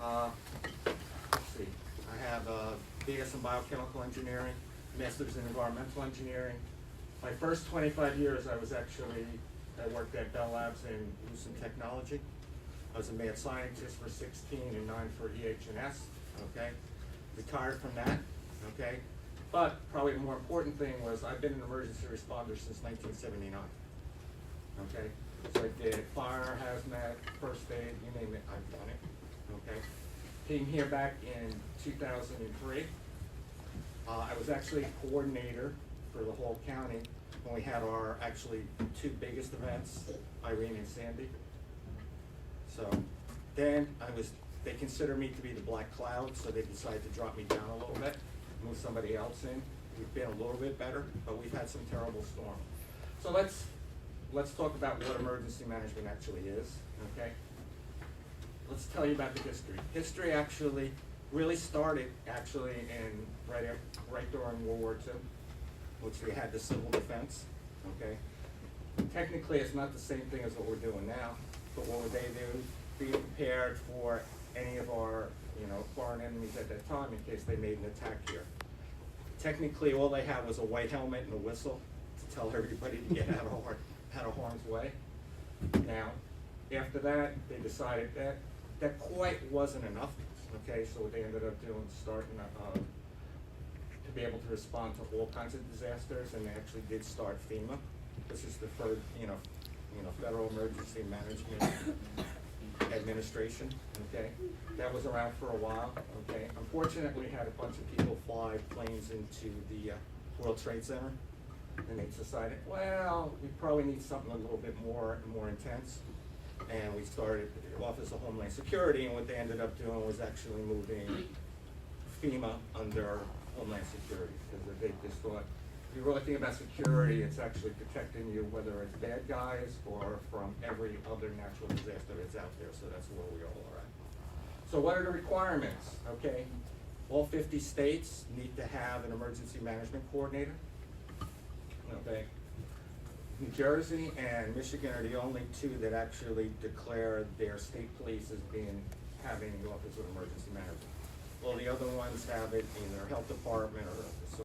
Let's see, I have a BS in biochemical engineering, master's in environmental engineering. My first 25 years, I worked at Bell Labs in Lucent Technology. I was a mad scientist for 16 and 9 for EH&S, okay? Retired from that, okay? But probably the more important thing was I've been an emergency responder since 1979, okay? So I did fire, hazmat, first aid, you name it, I've done it, okay? Came here back in 2003. I was actually coordinator for the whole county when we had our actually two biggest events, Irene and Sandy. So then they consider me to be the black cloud, so they decided to drop me down a little bit, move somebody else in. We've been a little bit better, but we've had some terrible storms. So let's talk about what emergency management actually is, okay? Let's tell you about the history. History actually really started in right during World War II, which we had the civil defense, okay? Technically, it's not the same thing as what we're doing now, but what would they do? Be prepared for any of our, foreign enemies at that time in case they made an attack here. Technically, all they had was a white helmet and a whistle to tell everybody to get out of harm's way. Now, after that, they decided that quite wasn't enough. Okay, so what they ended up doing, starting to be able to respond to all kinds of disasters, and they actually did start FEMA, which is the Federal Emergency Management Administration. Okay, that was around for a while. Okay, unfortunately, we had a bunch of people fly planes into the World Trade Center, and they decided, well, we probably need something a little bit more intense. And we started the Office of Homeland Security, and what they ended up doing was actually moving FEMA under Homeland Security, because they just thought, if you really think about security, it's actually protecting you, whether it's bad guys or from every other natural disaster that's out there, so that's where we all are at. So what are the requirements? Okay, all 50 states need to have an emergency management coordinator, okay? New Jersey and Michigan are the only two that actually declare their state police as having the Office of Emergency Management. Well, the other ones have it in their health department or